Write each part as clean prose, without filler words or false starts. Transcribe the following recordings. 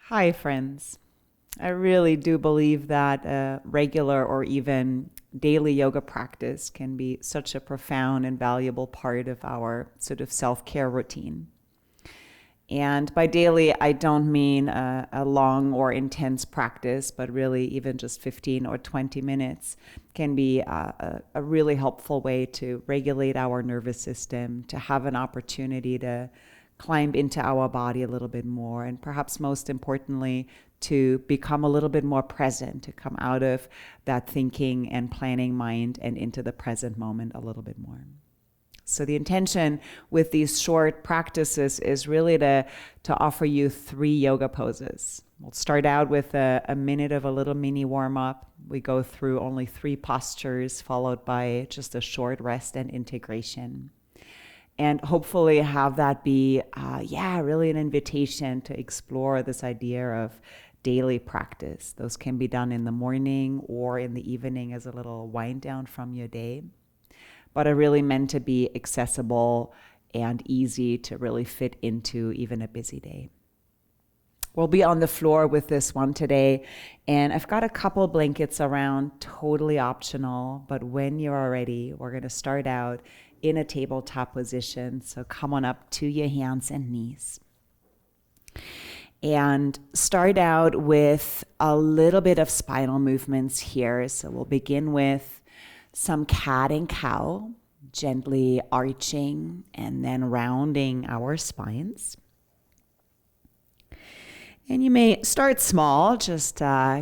Hi, friends. I really do believe that a regular or even daily yoga practice can be such a profound and valuable part of our sort of self-care routine. And by daily, I don't mean a long or intense practice, but really even just 15 or 20 minutes can be a really helpful way to regulate our nervous system, to have an opportunity to climb into our body a little bit more, and perhaps most importantly, to become a little bit more present, to come out of that thinking and planning mind and into the present moment a little bit more. So the intention with these short practices is really to offer you 3 yoga poses. We'll start out with a minute of a little mini warm-up. We go through only 3 postures, followed by just a short rest and integration. And hopefully have that be, really an invitation to explore this idea of daily practice. Those can be done in the morning or in the evening as a little wind down from your day, but are really meant to be accessible and easy to really fit into even a busy day. We'll be on the floor with this one today, and I've got a couple blankets around, totally optional, but when you're ready, we're going to start out in a tabletop position. So come on up to your hands and knees. And start out with a little bit of spinal movements here. So we'll begin with some cat and cow, gently arching and then rounding our spines. And you may start small, just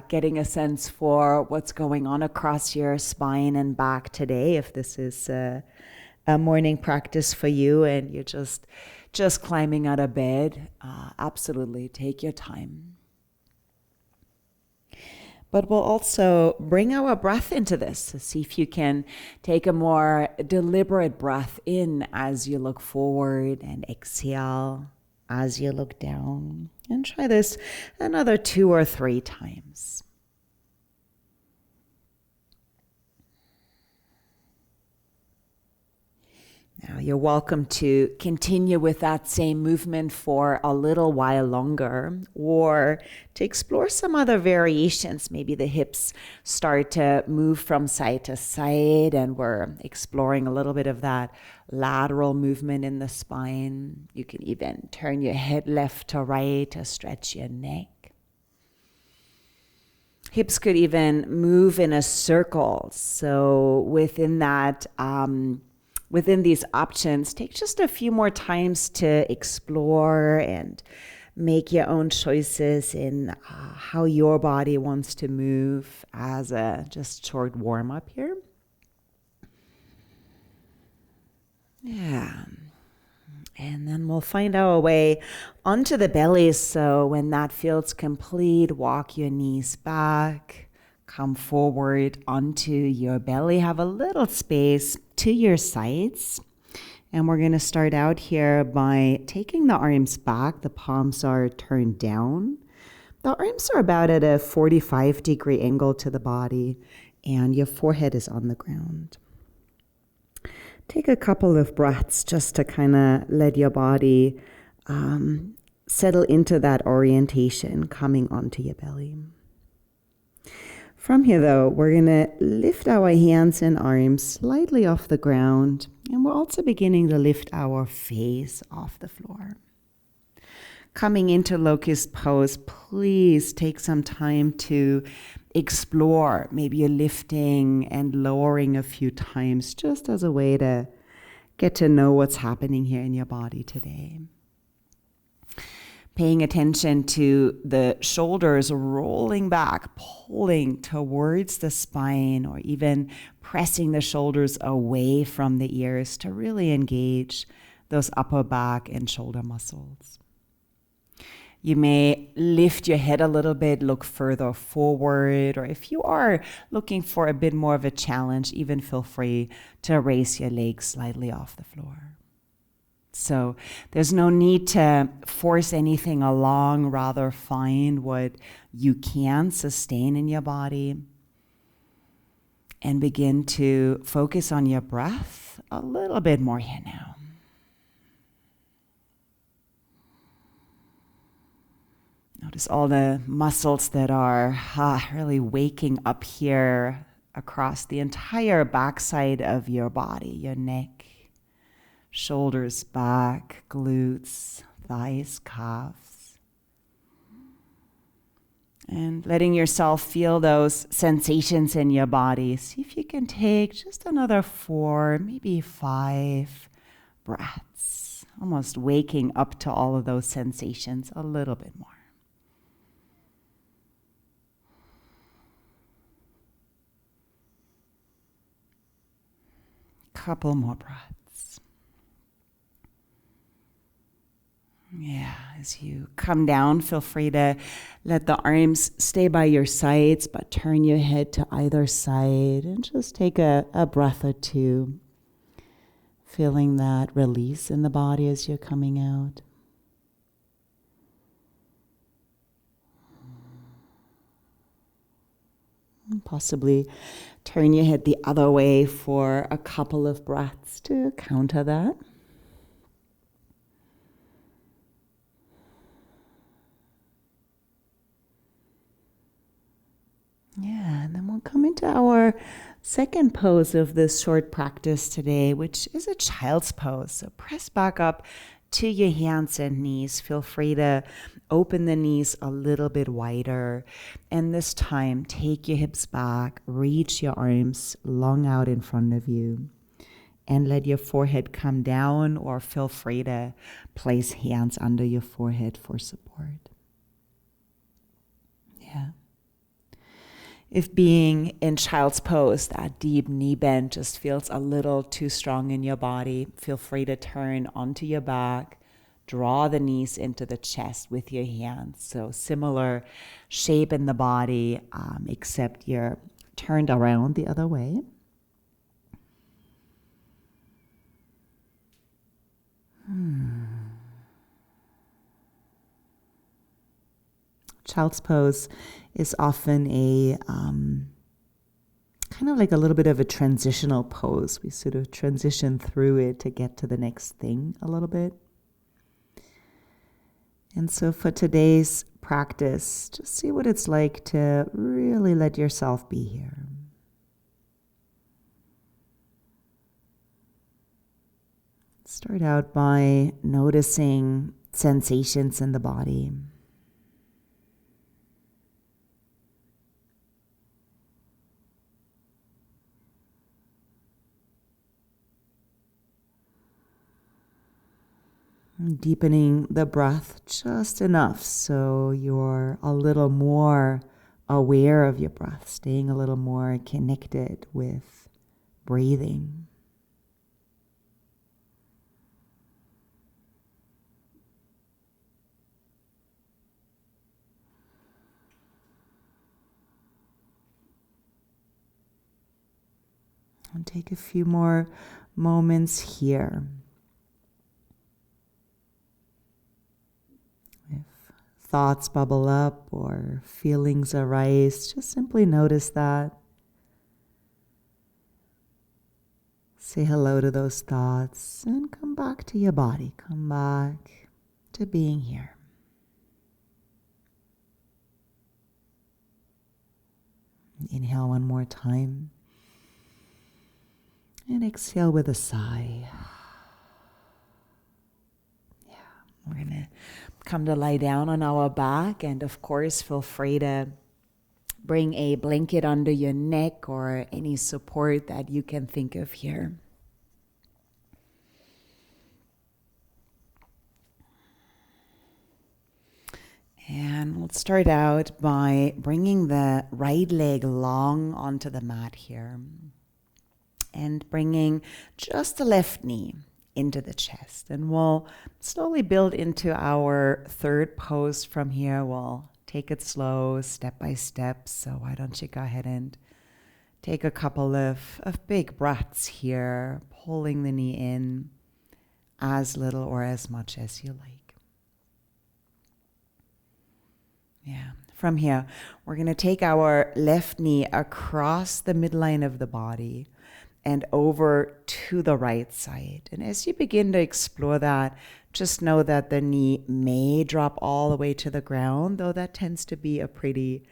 getting a sense for what's going on across your spine and back today. If this is a morning practice for you and you're just climbing out of bed, absolutely take your time. But we'll also bring our breath into this. So see if you can take a more deliberate breath in as you look forward and exhale as you look down. And try this another 2 or 3 times. Now you're welcome to continue with that same movement for a little while longer, or to explore some other variations. Maybe the hips start to move from side to side and we're exploring a little bit of that lateral movement in the spine. You can even turn your head left to right to stretch your neck. Hips could even move in a circle. So within that, within these options, take just a few more times to explore and make your own choices in how your body wants to move as a just short warm-up here. Yeah. And then we'll find our way onto the belly. So when that feels complete, walk your knees back. Come forward onto your belly. Have a little space to your sides. And we're going to start out here by taking the arms back. The palms are turned down. The arms are about at a 45-degree angle to the body, and your forehead is on the ground. Take a couple of breaths just to kind of let your body settle into that orientation, coming onto your belly. From here, though, we're going to lift our hands and arms slightly off the ground, and we're also beginning to lift our face off the floor. Coming into locust pose, please take some time to explore. Maybe you're lifting and lowering a few times just as a way to get to know what's happening here in your body today. Paying attention to the shoulders rolling back, pulling towards the spine, or even pressing the shoulders away from the ears to really engage those upper back and shoulder muscles. You may lift your head a little bit, look further forward, or if you are looking for a bit more of a challenge, even feel free to raise your legs slightly off the floor. So there's no need to force anything along, rather find what you can sustain in your body and begin to focus on your breath a little bit more here now. Notice all the muscles that are really waking up here across the entire backside of your body, your neck, shoulders, back, glutes, thighs, calves. And letting yourself feel those sensations in your body. See if you can take just another 4, maybe 5 breaths, almost waking up to all of those sensations a little bit more. Couple more breaths. Yeah, as you come down, feel free to let the arms stay by your sides, but turn your head to either side and just take a breath or two, feeling that release in the body as you're coming out. And possibly turn your head the other way for a couple of breaths to counter that. Yeah, and then we'll come into our second pose of this short practice today, which is a child's pose. So press back up to your hands and knees. Feel free to open the knees a little bit wider. And this time, take your hips back, reach your arms long out in front of you, and let your forehead come down, or feel free to place hands under your forehead for support. Yeah. If being in child's pose, that deep knee bend just feels a little too strong in your body, feel free to turn onto your back, draw the knees into the chest with your hands. So similar shape in the body, except you're turned around the other way. Child's pose is often a kind of like a little bit of a transitional pose. We sort of transition through it to get to the next thing a little bit. And so for today's practice, just see what it's like to really let yourself be here. Start out by noticing sensations in the body. Deepening the breath just enough so you're a little more aware of your breath, staying a little more connected with breathing. And take a few more moments here. Thoughts bubble up or feelings arise, just simply notice that. Say hello to those thoughts and come back to your body. Come back to being here. Inhale one more time. And exhale with a sigh. Yeah, we're going to come to lie down on our back, and of course feel free to bring a blanket under your neck or any support that you can think of here. And we'll start out by bringing the right leg long onto the mat here and bringing just the left knee into the chest. And we'll slowly build into our third pose from here. We'll take it slow, step by step. So why don't you go ahead and take a couple of big breaths here, pulling the knee in as little or as much as you like. Yeah. From here, we're going to take our left knee across the midline of the body and over to the right side. And as you begin to explore that, just know that the knee may drop all the way to the ground, though that tends to be a pretty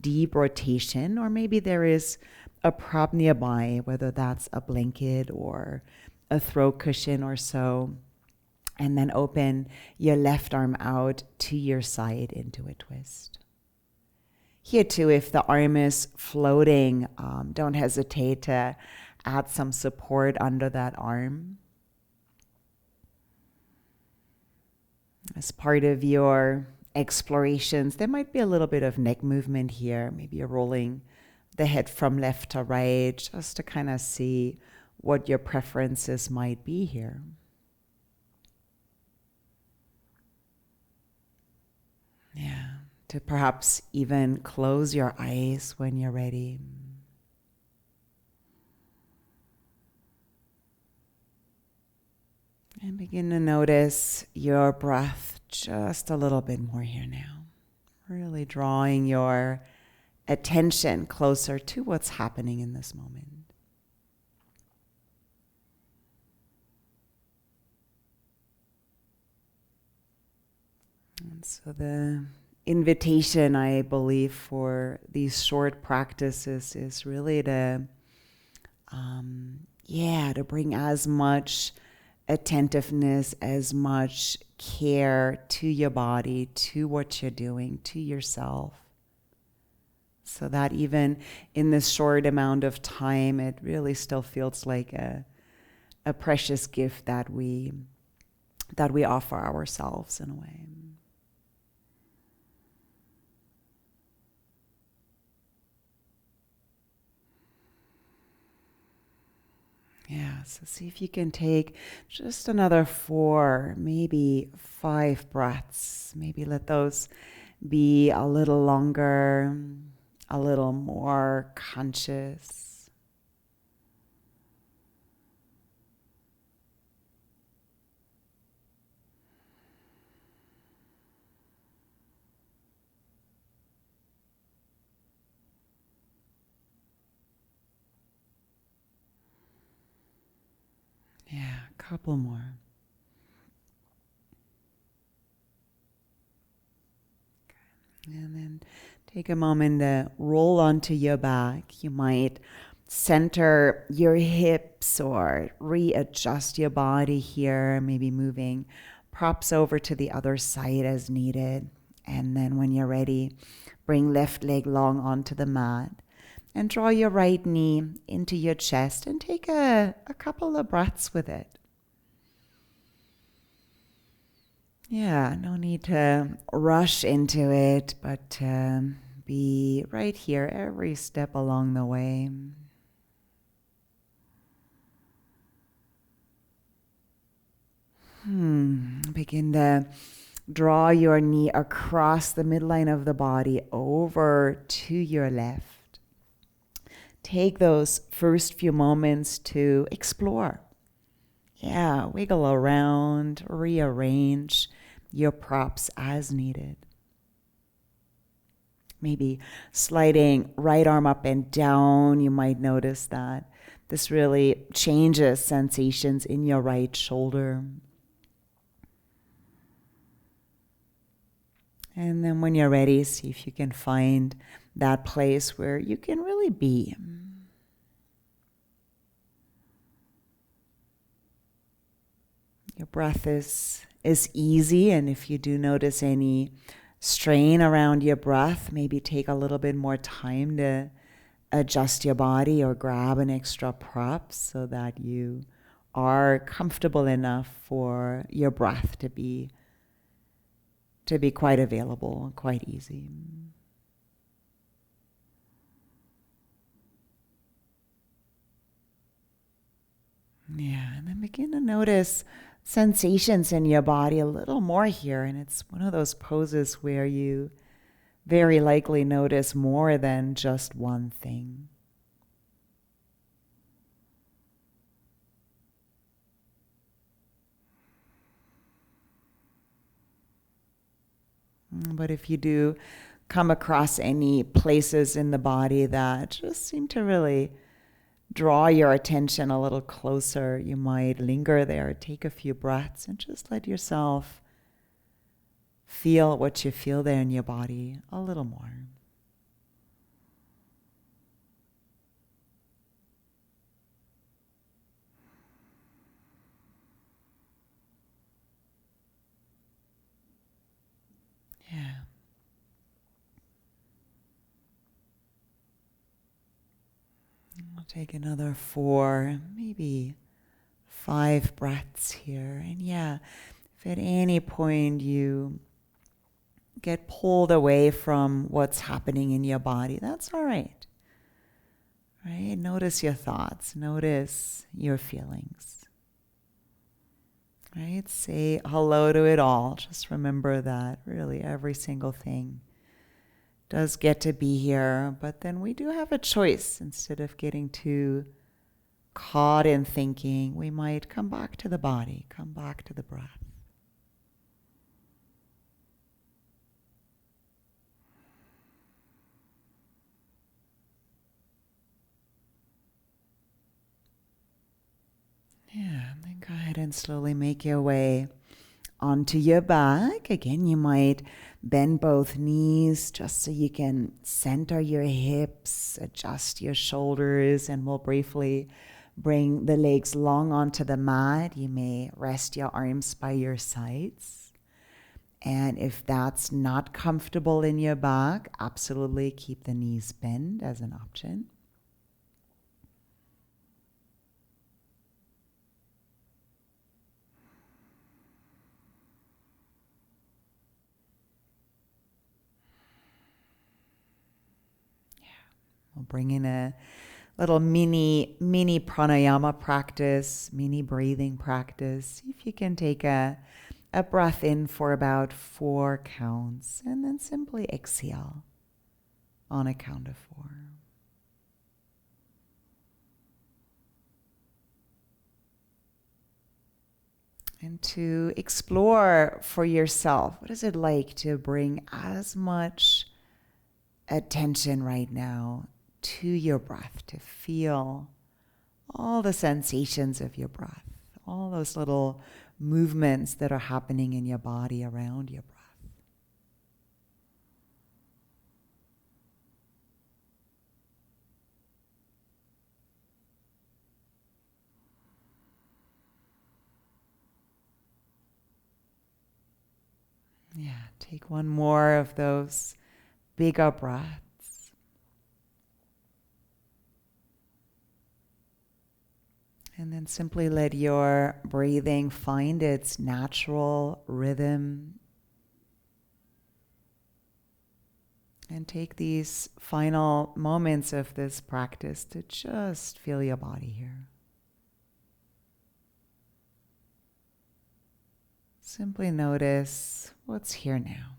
deep rotation, or maybe there is a prop nearby, whether that's a blanket or a throw cushion or so. And then open your left arm out to your side into a twist. Here too, if the arm is floating, don't hesitate to add some support under that arm. As part of your explorations, there might be a little bit of neck movement here. Maybe you're rolling the head from left to right, just to kind of see what your preferences might be here. Yeah, to perhaps even close your eyes when you're ready. And begin to notice your breath just a little bit more here now. Really drawing your attention closer to what's happening in this moment. And so the invitation, I believe, for these short practices is really to bring as much attentiveness, as much care to your body, to what you're doing, to yourself. So that even in this short amount of time, it really still feels like a precious gift that we offer ourselves in a way. Yeah, so see if you can take just another 4, maybe 5 breaths. Maybe let those be a little longer, a little more conscious. Yeah, a couple more. Okay. And then take a moment to roll onto your back. You might center your hips or readjust your body here, maybe moving props over to the other side as needed. And then when you're ready, bring left leg long onto the mat. And draw your right knee into your chest and take a couple of breaths with it. Yeah, no need to rush into it, but be right here every step along the way. Begin to draw your knee across the midline of the body over to your left. Take those first few moments to explore. Yeah, wiggle around, rearrange your props as needed. Maybe sliding right arm up and down, you might notice that this really changes sensations in your right shoulder. And then when you're ready, see if you can find that place where you can really be. Your breath is easy, and if you do notice any strain around your breath, maybe take a little bit more time to adjust your body or grab an extra prop so that you are comfortable enough for your breath to be quite available, quite easy. Yeah, and then begin to notice sensations in your body a little more here. And it's one of those poses where you very likely notice more than just one thing. But if you do come across any places in the body that just seem to really draw your attention a little closer, you might linger there, take a few breaths, and just let yourself feel what you feel there in your body a little more. Yeah. I'll take another 4, maybe 5 breaths here. And yeah, if at any point you get pulled away from what's happening in your body, that's all right. Right? Notice your thoughts, notice your feelings. Right? Say hello to it all. Just remember that really every single thing does get to be here, but then we do have a choice. Instead of getting too caught in thinking, we might come back to the body, come back to the breath. Yeah, and then go ahead and slowly make your way onto your back. Again, you might bend both knees just so you can center your hips, adjust your shoulders, and we'll briefly bring the legs long onto the mat. You may rest your arms by your sides. And if that's not comfortable in your back, absolutely keep the knees bent as an option. We'll bring in a little mini pranayama practice, mini breathing practice. See if you can take a breath in for about 4 counts and then simply exhale on a count of 4. And to explore for yourself, what is it like to bring as much attention right now to your breath, to feel all the sensations of your breath, all those little movements that are happening in your body around your breath. Yeah, take one more of those bigger breaths. And then simply let your breathing find its natural rhythm. And take these final moments of this practice to just feel your body here. Simply notice what's here now.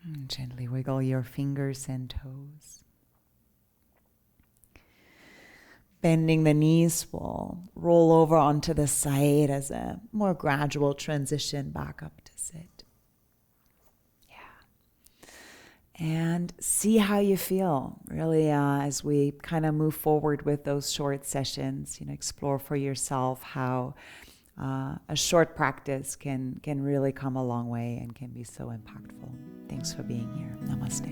And gently wiggle your fingers and toes. Bending the knees will roll over onto the side as a more gradual transition back up to sit. Yeah. And see how you feel, really, as we kind of move forward with those short sessions. Explore for yourself how a short practice can really come a long way and can be so impactful. Thanks for being here. Namaste.